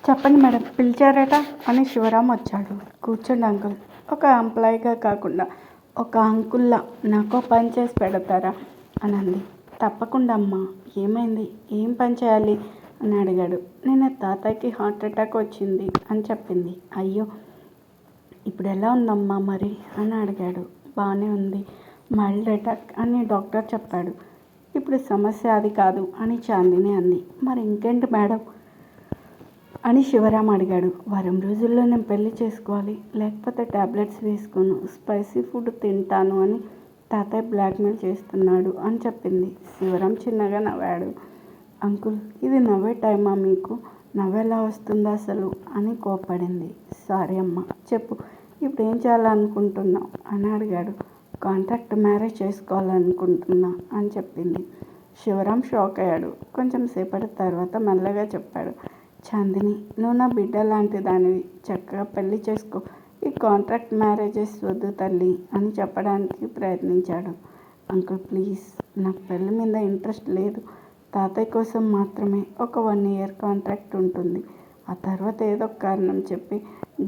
చెప్పండి మేడం, పిలిచారట అని శివరాం వచ్చాడు. కూర్చోండి అంకుల్. ఒక ఎంప్లాయీగా కాకుండా ఒక అంకుల్లా నాకో పని చేసి పెడతారా అని అంది. తప్పకుండా అమ్మా. ఏమైంది? ఏం పని చేయాలి అని అడిగాడు. నిన్న తాతయ్యకి హార్ట్ అటాక్ వచ్చింది అని చెప్పింది. అయ్యో, ఇప్పుడు ఎలా ఉందమ్మా మరి అని అడిగాడు. బాగానే ఉంది, మైల్డ్ అటాక్ అని డాక్టర్ చెప్పాడు. ఇప్పుడు సమస్య అది కాదు అని చాందిని అంది. మరి ఇంకేంటి మేడం అని శివరాం అడిగాడు. వారం రోజుల్లో నేను పెళ్లి చేసుకోవాలి, లేకపోతే టాబ్లెట్స్ వేసుకోను, స్పైసీ ఫుడ్ తింటాను అని తాతయ్య బ్లాక్మెయిల్ చేస్తున్నాడు అని చెప్పింది. శివరాం చిన్నగా నవ్వాడు. అంకుల్, ఇది నవ్వే టైమా మీకు? నవ్వెలా వస్తుందా అసలు అని కోప్పడింది. సారీ అమ్మా, చెప్పు, ఇప్పుడు ఏం చేయాలనుకుంటున్నావు అని అడిగాడు. కాంట్రాక్ట్ మ్యారేజ్ చేసుకోవాలనుకుంటున్నా అని చెప్పింది. శివరాం షాక్ అయ్యాడు. కొంచెం సేపటి తర్వాత మెల్లగా చెప్పాడు. చాందిని, నువ్వు నా బిడ్డ లాంటి దానివి, చక్కగా పెళ్లి చేసుకో, ఈ కాంట్రాక్ట్ మ్యారేజెస్ వద్దు తల్లి అని చెప్పడానికి ప్రయత్నించాడు. అంకుల్ ప్లీజ్, నాకు పెళ్లి మీద ఇంట్రెస్ట్ లేదు. తాతయ్య కోసం మాత్రమే ఒక 1 year కాంట్రాక్ట్ ఉంటుంది. ఆ తర్వాత ఏదో కారణం చెప్పి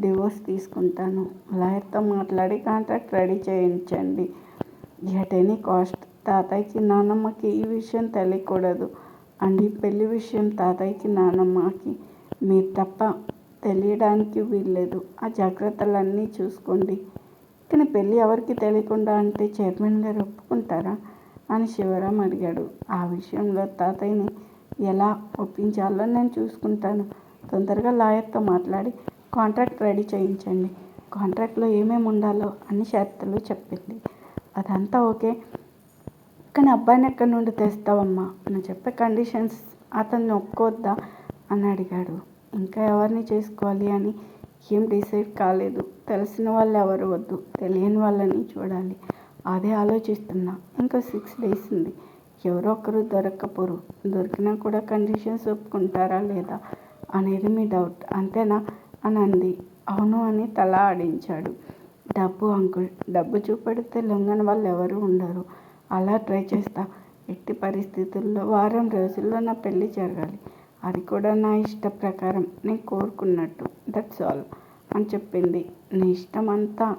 డివోర్స్ తీసుకుంటాను. లాయర్తో మాట్లాడి కాంట్రాక్ట్ రెడీ చేయించండి. At any cost. తాతయ్యకి నానమ్మకి ఈ విషయం తెలియకూడదు అండి. పెళ్లి విషయం తాతయ్యకి నానమ్మకి మీరు తప్ప తెలియడానికి వీల్లేదు. ఆ జాగ్రత్తలన్నీ చూసుకోండి. కానీ పెళ్ళి ఎవరికి తెలియకుండా అంటే చైర్మన్ గారు ఒప్పుకుంటారా అని శివరాం అడిగాడు. ఆ విషయంలో తాతయ్యని ఎలా ఒప్పించాలో నేను చూసుకుంటాను. తొందరగా లాయర్తో మాట్లాడి కాంట్రాక్ట్ రెడీ చేయించండి. కాంట్రాక్ట్లో ఏమేమి ఉండాలో అన్ని షరతులు చెప్పింది. అదంతా ఓకే, కానీ అబ్బాయిని ఎక్కడి నుండి తెస్తావమ్మా? నువ్వు చెప్పే కండిషన్స్ అతన్ని ఒప్పుకోవద్దా అని అడిగాడు. ఇంకా ఎవరిని చేసుకోవాలి అని ఏం డిసైడ్ కాలేదు. తెలిసిన వాళ్ళు ఎవరు వద్దు, తెలియని వాళ్ళని చూడాలి. అదే ఆలోచిస్తున్నా. ఇంకా 6 days ఉంది. ఎవరో ఒకరు దొరక్కపోరు. దొరికినా కూడా కండిషన్స్ ఒప్పుకుంటారా లేదా అనేది మీ డౌట్ అంతేనా అని అంది. అవును అని తల ఆడించాడు. డబ్బు అంకుల్, డబ్బు చూపెడితే లొంగని వాళ్ళు ఎవరు ఉండరు. అలా ట్రై చేస్తా. ఎట్టి పరిస్థితుల్లో వారం రోజుల్లో నా పెళ్ళి జరగాలి. అది కూడా నా ఇష్ట ప్రకారం, నేను కోరుకున్నట్టు. దట్స్ ఆల్ అని చెప్పింది. నీ ఇష్టం అంతా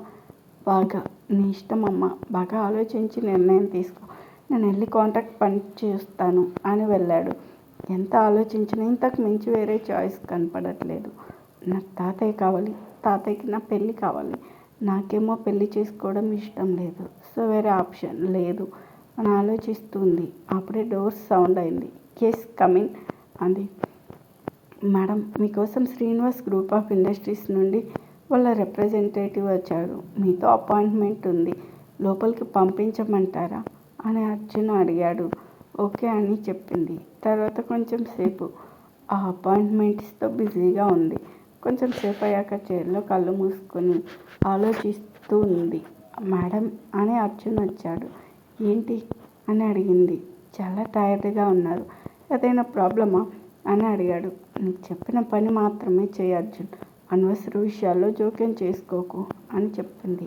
నీ ఇష్టం అమ్మ. బాగా ఆలోచించి నిర్ణయం తీసుకో. నేను వెళ్ళి కాంట్రాక్ట్ పని చేస్తాను అని వెళ్ళాడు. ఎంత ఆలోచించినా ఇంతకు మించి వేరే చాయిస్ కనపడట్లేదు. నాకు తాతయ్య కావాలి, తాతయ్యకి నా పెళ్ళి కావాలి. నాకేమో పెళ్ళి చేసుకోవడం ఇష్టం లేదు. సో వేరే ఆప్షన్ లేదు అని ఆలోచిస్తుంది. అప్పుడే డోర్ సౌండ్ అయింది. కేస్ కమింగ్ అంది. మేడం, మీకోసం శ్రీనివాస్ గ్రూప్ ఆఫ్ ఇండస్ట్రీస్ నుండి వాళ్ళ రిప్రజెంటేటివ్ వచ్చారు. మీతో అపాయింట్మెంట్ ఉంది. లోపలికి పంపించమంటారా అని అర్జున్ అడిగాడు. ఓకే అని చెప్పింది. తర్వాత కొంచెం సేపు ఆ అపాయింట్మెంట్స్తో బిజీగా ఉంది. కొంచెం సేపు అయ్యాక చైర్లో కళ్ళు మూసుకొని ఆలోచిస్తూ ఉంది. మేడం అని అర్జున్ వచ్చాడు. ఏంటి అని అడిగింది. చాలా టైర్డ్గా ఉన్నారు. ఏదైనా ప్రాబ్లమా అని అడిగాడు. నీకు చెప్పిన పని మాత్రమే చేయి అర్జున్. అనవసర విషయాల్లో జోక్యం చేసుకోకు అని చెప్పింది.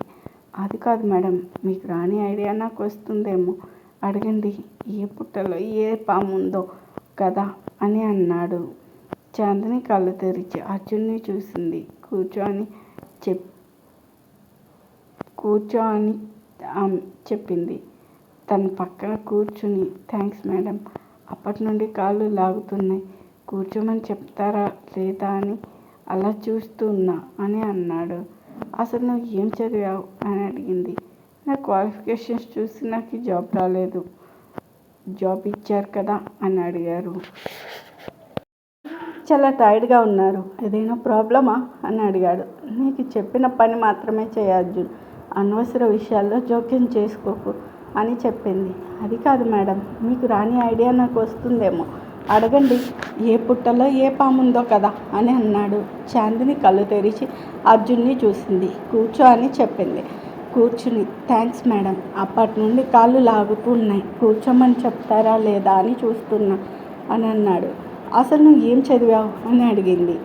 అది కాదు మేడం, మీకు రాని ఐడియా నాకు వస్తుందేమో. అడగండి. ఏ పుట్టలో ఏ పాము ఉందో కదా అని అన్నాడు. చాందిని కళ్ళు తెరిచి అర్జున్ని చూసింది. కూర్చో అని చెప్పింది. తన పక్కన కూర్చుని థ్యాంక్స్ మేడం, అప్పటి నుండి కాళ్ళు లాగుతున్నాయి, కూర్చోమని చెప్తారా లేదా అని అలా చూస్తూ ఉన్నా అని అన్నాడు. అసలు నువ్వు ఏం చదివావు అని అడిగింది. నా క్వాలిఫికేషన్స్ చూసి నాకు జాబ్ రాలేదు. జాబ్ ఇచ్చారు కదా అని అడిగారు. చాలా టైర్డ్గా ఉన్నారు. ఏదైనా ప్రాబ్లమా అని అడిగాడు. నీకు చెప్పిన పని మాత్రమే చేయి అర్జున్. అనవసర విషయాల్లో జోక్యం చేసుకోకు అని చెప్పింది. అది కాదు మేడం, మీకు రాని ఐడియా నాకు వస్తుందేమో. అడగండి. ఏ పుట్టలో ఏ పాముందో కదా అని అన్నాడు. చాందిని కళ్ళు తెరిచి అర్జున్ని చూసింది. కూర్చో అని చెప్పింది. కూర్చుని థ్యాంక్స్ మేడం, అప్పటి నుండి కాళ్ళు లాగుతూ ఉన్నాయి, కూర్చోమని చెప్తారా లేదా అని చూస్తున్నా అని అన్నాడు. అసలు నువ్వు ఏం చదివావు అని అడిగింది.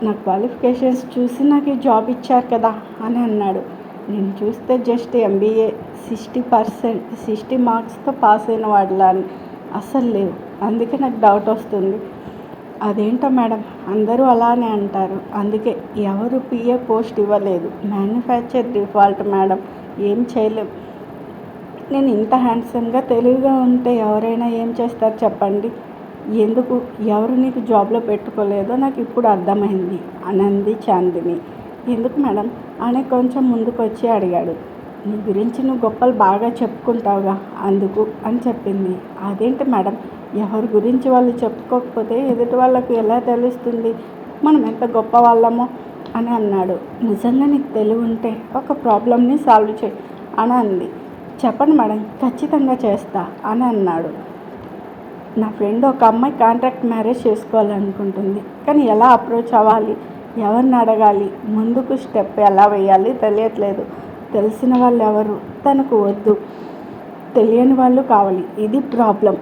నా క్వాలిఫికేషన్స్ చూసి నాకు ఈ జాబ్ ఇచ్చారు కదా అని అన్నాడు. నేను చూస్తే జస్ట్ MBA 60 మార్క్స్తో పాస్ అయిన వాడిలా అస్సలు లేవు. అందుకే నాకు డౌట్ వస్తుంది. అదేంటో మేడం, అందరూ అలానే అంటారు. అందుకే ఎవరు పిఏ పోస్ట్ ఇవ్వలేదు. మ్యానుఫ్యాక్చర్ డిఫాల్ట్ మేడం, ఏం చేయలేం. నేను ఇంత హ్యాండ్సమ్గా తెలివిగా ఉంటే ఎవరైనా ఏం చేస్తారు చెప్పండి. ఎందుకు ఎవరు నీకు జాబ్లో పెట్టుకోలేదో నాకు ఇప్పుడు అర్థమైంది అనంది చాందిని. ఎందుకు మేడం అని కొంచెం ముందుకు వచ్చి అడిగాడు. నీ గురించి నువ్వు గొప్పలు బాగా చెప్పుకుంటావుగా అందుకు అని చెప్పింది. అదేంటి మేడం, ఎవరి గురించి వాళ్ళు చెప్పుకోకపోతే ఎదుటి వాళ్ళకు ఎలా తెలుస్తుంది మనం ఎంత గొప్ప వాళ్ళమో అని అన్నాడు. నిజంగా నీకు తెలివి ఉంటే ఒక ప్రాబ్లమ్ని సాల్వ్ చేయి అని అంది. చెప్పండి మేడం, ఖచ్చితంగా చేస్తా అని అన్నాడు. నా ఫ్రెండ్ ఒక అమ్మాయి కాంట్రాక్ట్ మ్యారేజ్ చేసుకోవాలనుకుంటుంది. కానీ ఎలా అప్రోచ్ అవ్వాలి, ఎవరిని అడగాలి, ముందుకు స్టెప్ ఎలా వేయాలి తెలియట్లేదు. తెలిసిన వాళ్ళు ఎవరు తనకు వద్దు, తెలియని వాళ్ళు కావాలి. ఇది ప్రాబ్లం.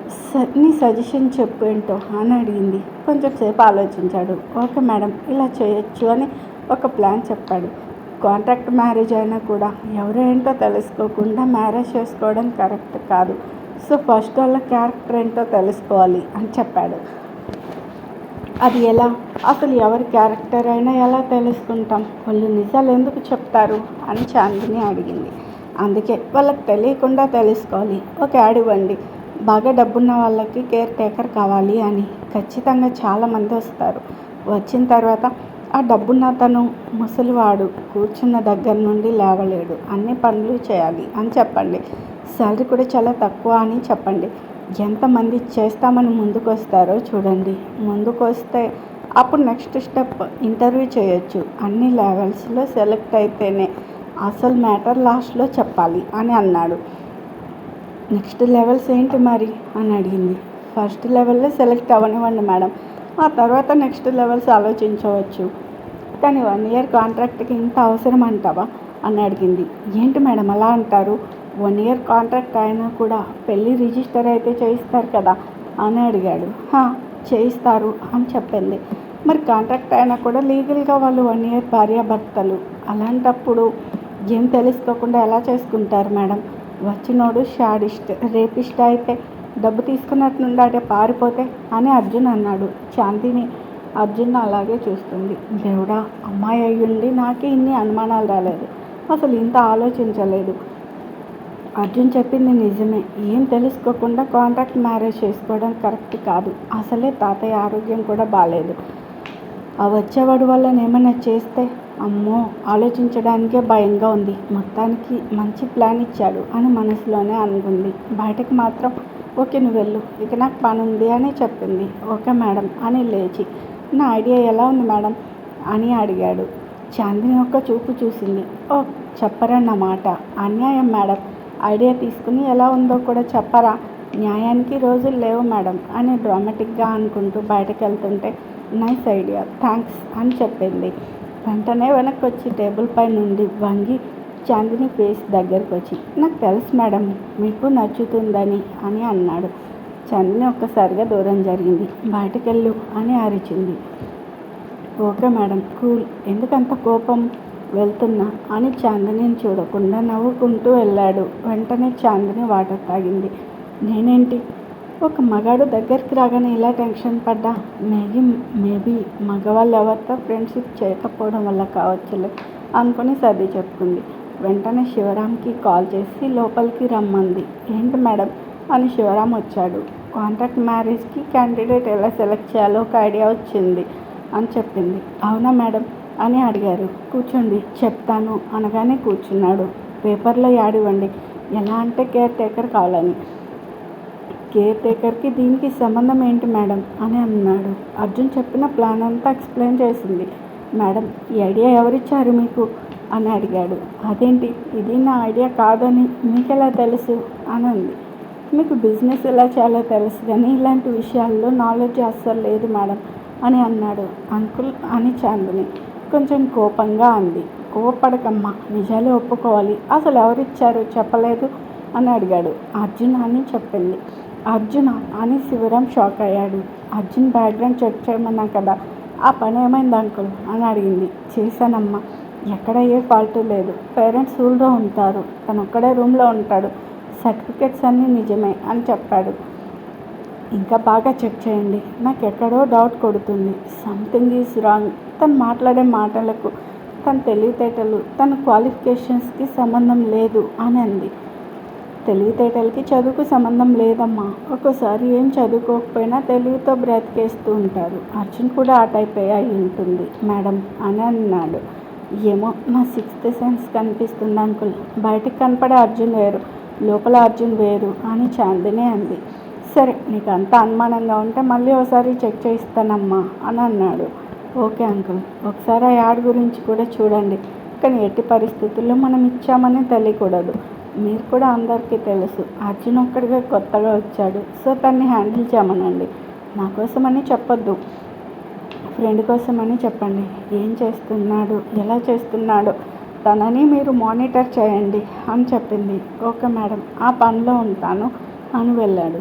నీ సజెషన్ చెప్పు ఏంటో అని అడిగింది. కొంచెం సేపు ఆలోచించాడు. ఓకే మేడం, ఇలా చేయొచ్చు అని ఒక ప్లాన్ చెప్పాడు. కాంట్రాక్ట్ మ్యారేజ్ అయినా కూడా ఎవరేంటో తెలుసుకోకుండా మ్యారేజ్ చేసుకోవడం కరెక్ట్ కాదు. సో ఫస్ట్ వాళ్ళ క్యారెక్టర్ ఏంటో తెలుసుకోవాలి అని చెప్పాడు. అది ఎలా? అసలు ఎవరి క్యారెక్టర్ అయినా ఎలా తెలుసుకుంటాం? వాళ్ళు నిజాలు ఎందుకు చెప్తారు అని చాందిని అడిగింది. అందుకే వాళ్ళకి తెలియకుండా తెలుసుకోవాలి. ఒక యాడ్ ఇవ్వండి, బాగా డబ్బున్న వాళ్ళకి కేర్ టేకర్ కావాలి అని. ఖచ్చితంగా చాలామంది వస్తారు. వచ్చిన తర్వాత ఆ డబ్బున్న తను ముసలివాడు కూర్చున్న దగ్గర నుండి లేవలేడు, అన్ని పనులు చేయాలి అని చెప్పండి. శాలరీ కూడా చాలా తక్కువ అని చెప్పండి. ఎంతమంది చేస్తామని ముందుకు వస్తారో చూడండి. ముందుకు వస్తే అప్పుడు నెక్స్ట్ స్టెప్ ఇంటర్వ్యూ చేయొచ్చు. అన్ని లెవెల్స్లో సెలెక్ట్ అయితేనే అసలు మ్యాటర్ లాస్ట్లో చెప్పాలి అని అన్నాడు. నెక్స్ట్ లెవెల్స్ ఏంటి మరి అని అడిగింది. ఫస్ట్ లెవెల్లో సెలెక్ట్ అవ్వనివ్వండి మేడం, ఆ తర్వాత నెక్స్ట్ లెవెల్స్ ఆలోచించవచ్చు. కానీ 1 year కాంట్రాక్ట్కి ఇంత అవసరం అంటావా అని అడిగింది. ఏంటి మేడం అలా అంటారు? 1 year కాంట్రాక్ట్ అయినా కూడా పెళ్ళి రిజిస్టర్ అయితే చేయిస్తారు కదా అని అడిగాడు. చేయిస్తారు అని చెప్పింది. మరి కాంట్రాక్ట్ అయినా కూడా లీగల్గా వాళ్ళు 1 year భార్యాభర్తలు. అలాంటప్పుడు ఏం తెలుసుకోకుండా ఎలా చేసుకుంటారు మేడం? వచ్చినోడు షాడిస్ట్ రేపిస్ట్ అయితే డబ్బు తీసుకున్నట్లుండాడే పారిపోతే అని అర్జున్ అన్నాడు. చాందిని అర్జున్ అలాగే చూస్తుంది. దేవుడా, అమ్మాయి అయ్యుండి నాకే ఇన్ని అనుమానాలు రాలేదు, అసలు ఇంత ఆలోచించలేదు. అర్జున్ చెప్పింది నిజమే. ఏం తెలుసుకోకుండా కాంట్రాక్ట్ మ్యారేజ్ చేసుకోవడం కరెక్ట్ కాదు. అసలే తాతయ్య ఆరోగ్యం కూడా బాగాలేదు. ఆ వచ్చేవాడు వల్ల ఏమైనా చేస్తే అమ్మో, ఆలోచించడానికే భయంగా ఉంది. మొత్తానికి మంచి ప్లాన్ ఇచ్చాడు అని మనసులోనే అనుకుంది. బయటకు మాత్రం ఓకే నువ్వు వెళ్ళు, ఇక నాకు పని ఉంది అని చెప్పింది. ఓకే మేడం అని లేచి, నా ఐడియా ఎలా ఉంది మేడం అని అడిగాడు. చాందిని ఒక్క చూపు చూసింది. ఓ చెప్పరన్నమాట. అన్యాయం మేడం, ఐడియా తీసుకుని ఎలా ఉందో కూడా చెప్పరా? న్యాయానికి రోజులు లేవు మేడం అని డ్రామాటిక్గా అనుకుంటూ బయటకు వెళ్తుంటే నైస్ ఐడియా, థ్యాంక్స్ అని చెప్పింది. వెంటనే వెనక్కి వచ్చి టేబుల్ పై నుండి వంగి చాందిని ఫేస్ దగ్గరికి వచ్చి, నాకు తెలుసు మేడం మీకు నచ్చుతుందని అని అన్నాడు. చాందిని ఒక్కసారిగా దూరం జరిగింది. బయటకెళ్ళు అని అరిచింది. ఓకే మేడం, కూల్, ఎందుకంత కోపం? వెళ్తున్నా అని చాందినిని చూడకుండా నవ్వుకుంటూ వెళ్ళాడు. వెంటనే చాందిని వాటర్ తాగింది. నేనేంటి ఒక మగాడు దగ్గరికి రాగానే ఇలా టెన్షన్ పడ్డా? మేబీ మగవాళ్ళు ఎవరితో ఫ్రెండ్షిప్ చేయకపోవడం వల్ల కావచ్చులే అనుకుని సర్ది చెప్పుకుంది. వెంటనే శివరాంకి కాల్ చేసి లోపలికి రమ్మంది. ఏంటి మేడం అని శివరాం వచ్చాడు. కాంట్రాక్ట్ మ్యారేజ్కి క్యాండిడేట్ ఎలా సెలెక్ట్ చేయాలో ఒక ఐడియా వచ్చింది అని చెప్పింది. అవునా మేడం అని అడిగారు. కూర్చోండి చెప్తాను అనగానే కూర్చున్నాడు. పేపర్లో యాడ్ ఇవ్వండి, ఎలా అంటే కేర్ టేకర్ కావాలని. కేర్ టేకర్కి దీనికి సంబంధం ఏంటి మేడం అని అన్నాడు. అర్జున్ చెప్పిన ప్లాన్ అంతా ఎక్స్ప్లెయిన్ చేసింది. మేడం, ఈ ఐడియా ఎవరిచ్చారు మీకు అని అడిగాడు. అదేంటి, ఇది నా ఐడియా కాదని మీకెలా తెలుసు అని అంది. మీకు బిజినెస్ ఎలా చేయాలో తెలుసు కానీ ఇలాంటి విషయాల్లో నాలెడ్జ్ అస్సలు లేదు మేడం అని అన్నాడు. అంకుల్ అని చాందిని కొంచెం కోపంగా అంది. కోపడకమ్మా, నిజాలే ఒప్పుకోవాలి. అసలు ఎవరిచ్చారు చెప్పలేదు అని అడిగాడు. అర్జున్ అని చెప్పింది. అర్జున అని శివరాం షాక్ అయ్యాడు. అర్జున్ బ్యాక్గ్రౌండ్ చెక్ చేయమన్నా కదా, ఆ పని ఏమైంది అంకుల్ అని అడిగింది. చేశానమ్మా, ఎక్కడ ఏ ఫాల్ట్ లేదు. పేరెంట్స్ ఊళ్ళో ఉంటారు, తను ఒక్కడే రూమ్లో ఉంటాడు. సర్టిఫికెట్స్ అన్నీ నిజమే అని చెప్పాడు. ఇంకా బాగా చెక్ చేయండి, నాకు ఎక్కడో డౌట్ కొడుతుంది. Something is wrong. తను మాట్లాడే మాటలకు, తన తెలివితేటలు, తన క్వాలిఫికేషన్స్కి సంబంధం లేదు అని అంది. తెలివితేటలకి చదువుకు సంబంధం లేదమ్మా. ఒక్కోసారి ఏం చదువుకోకపోయినా తెలివితో బ్రతికేస్తూ ఉంటారు. అర్జున్ కూడా ఆ టైప్ అయి ఉంటుంది మేడం అని అన్నాడు. ఏమో, నా సిక్స్త్ సెన్స్ కనిపిస్తుంది అంకుల్. బయటికి కనపడే అర్జున్ వేరు, లోపల అర్జున్ వేరు అని చాందిని అంది. సరే, నీకు అంత అనుమానంగా ఉంటే మళ్ళీ ఒకసారి చెక్ చేయిస్తానమ్మా అని అన్నాడు. ఓకే అంకుల్, ఒకసారి ఆ యాడ్ గురించి కూడా చూడండి. కానీ ఎట్టి పరిస్థితుల్లో మనం ఇచ్చామని తెలియకూడదు. మీరు కూడా అందరికీ తెలుసు, అర్జున్ ఒక్కడిగా కొత్తగా వచ్చాడు. సో తన్ని హ్యాండిల్ చేయమనండి. నా కోసమని చెప్పొద్దు, ఫ్రెండ్ కోసమని చెప్పండి. ఏం చేస్తున్నాడు, ఎలా చేస్తున్నాడో తనని మీరు మానిటర్ చేయండి అని చెప్పింది. ఓకే మేడం, ఆ పనిలో ఉంటాను అని వెళ్ళాడు.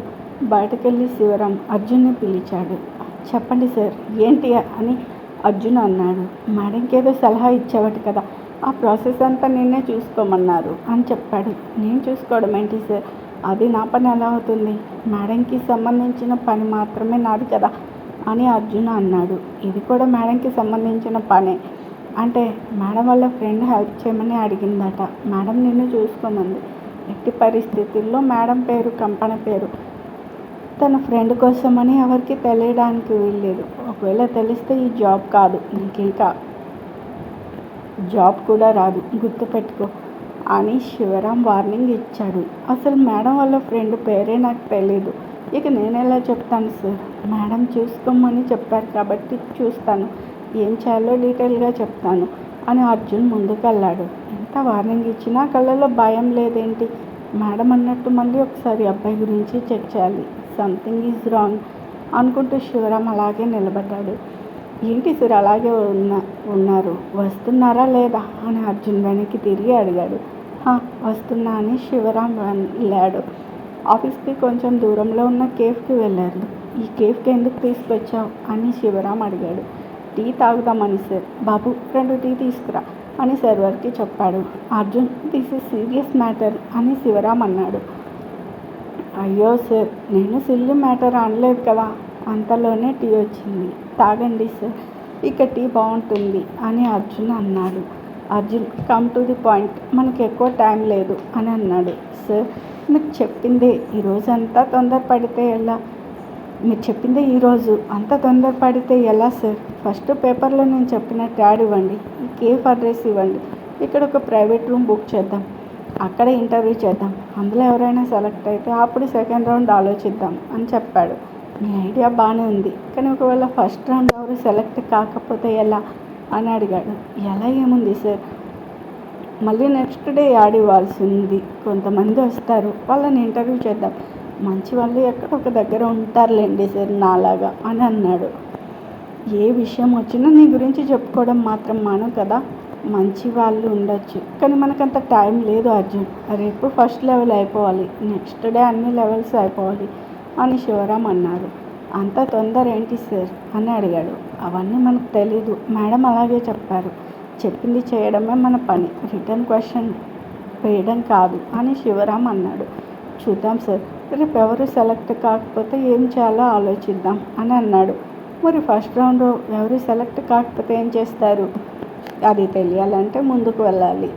బయటకెళ్ళి శివరాం అర్జున్ని పిలిచాడు. చెప్పండి సార్, ఏంటి అని అర్జున్ అన్నాడు. మేడంకి ఏదో సలహా ఇచ్చేవాడు కదా, ఆ ప్రాసెస్ అంతా నిన్నే చూసుకోమన్నారు అని చెప్పాడు. నేను చూసుకోవడం ఏంటి సార్, అది నా పని ఎలా అవుతుంది? మేడంకి సంబంధించిన పని మాత్రమే నాది కదా అని అర్జున్ అన్నాడు. ఇది కూడా మేడంకి సంబంధించిన పనే అంటే మేడం వాళ్ళ ఫ్రెండ్ హెల్ప్ చేయమని అడిగిందట. మేడం నిన్ను చూసుకోమంది. ఎట్టి పరిస్థితుల్లో మేడం పేరు, కంపెనీ పేరు తన ఫ్రెండ్ కోసమని ఎవరికి తెలియడానికి వీల్లేదు. ఒకవేళ తెలిస్తే ఈ జాబ్ కాదు, నీకింకా జాబ్ కూడా రాదు, గుర్తుపెట్టుకో అని శివరాం వార్నింగ్ ఇచ్చాడు. అసలు మేడం వాళ్ళ ఫ్రెండ్ పేరే నాకు తెలీదు. ఇక నేను ఎలా చెప్తాను సార్? మేడం చూసుకోమని చెప్పారు కాబట్టి చూస్తాను, ఏం చేయాలో డీటెయిల్గా చెప్తాను అని అర్జున్ ముందుకెళ్ళాడు. ఎంత వార్నింగ్ ఇచ్చినా కళ్ళలో భయం లేదేంటి? మేడం అన్నట్టు మళ్ళీ ఒకసారి అబ్బాయి గురించి చెక్ చేయాలి. సంథింగ్ ఈజ్ రాంగ్ అనుకుంటూ శివరాం అలాగే నిలబడ్డాడు. ఏంటి సార్ అలాగే ఉన్నారు, వస్తున్నారా లేదా అని అర్జున్ వెనక్కి తిరిగి అడిగాడు. వస్తున్నా అని శివరాం వెళ్ళాడు. ఆఫీస్కి కొంచెం దూరంలో ఉన్న కేఫ్కి వెళ్ళారు. ఈ కేఫ్కి ఎందుకు తీసుకొచ్చావు అని శివరాం అడిగాడు. టీ తాగుదామని సార్. బాబు 2 టీ తీసుకురా అని సర్వర్కి చెప్పాడు. Arjun, this is serious matter అని శివరాం అన్నాడు. అయ్యో సార్, నేను సిల్లీ మ్యాటర్ అనలేదు కదా. అంతలోనే టీ వచ్చింది, తాగండి సార్, ఇక టీ బాగుంటుంది అని అర్జున్ అన్నాడు. Arjun, come to the point, మనకి ఎక్కువ టైం లేదు అని అన్నాడు. సార్, మీరు చెప్పిందే ఈరోజు అంతా తొందరపడితే ఎలా? మీరు చెప్పిందే ఈరోజు అంత తొందరపడితే ఎలా సార్? ఫస్ట్ పేపర్లో నేను చెప్పినట్టు యాడ్ ఇవ్వండి, ఈ కేఫ్ అడ్రస్ ఇవ్వండి, ఇక్కడ ఒక ప్రైవేట్ రూమ్ బుక్ చేద్దాం, అక్కడ ఇంటర్వ్యూ చేద్దాం, అందులో ఎవరైనా సెలెక్ట్ అయితే అప్పుడు సెకండ్ రౌండ్ ఆలోచిద్దాం అని చెప్పాడు. మీ ఐడియా బాగానే ఉంది, కానీ ఒకవేళ ఫస్ట్ రౌండ్ ఎవరు సెలెక్ట్ కాకపోతే ఎలా అని అడిగాడు. ఎలా ఏముంది సార్, మళ్ళీ నెక్స్ట్ డే యాడ్ ఇవ్వాల్సి ఉంది. కొంతమంది వస్తారు, వాళ్ళని ఇంటర్వ్యూ చేద్దాం, మంచి వాళ్ళు ఎక్కడ ఒక దగ్గర ఉంటారులేండి సార్ నాలాగా అని అన్నాడు. ఏ విషయం వచ్చినా నీ గురించి చెప్పుకోవడం మాత్రం మాను కదా. మంచి వాళ్ళు ఉండొచ్చు, కానీ మనకంత టైం లేదు అర్జున్. రేపు ఫస్ట్ లెవెల్ అయిపోవాలి, నెక్స్ట్ డే అన్ని లెవెల్స్ అయిపోవాలి అని శివరాం అన్నారు. అంత తొందర ఏంటి సార్ అని అడిగాడు. అవన్నీ మనకు తెలీదు, మేడం అలాగే చెప్పారు. చెప్పింది చేయడమే మన పని, రిటర్న్ క్వశ్చన్ వేయడం కాదు అని శివరాం అన్నాడు. చూద్దాం సార్, రేపు ఎవరు సెలెక్ట్ కాకపోతే ఏం చేయాలో ఆలోచిద్దాం అని అన్నాడు. మరి ఫస్ట్ రౌండ్ ఎవరు సెలెక్ట్ కాకపోతే ఏం చేస్తారు? అది తెలియాలంటే ముందుకు వెళ్ళాలి.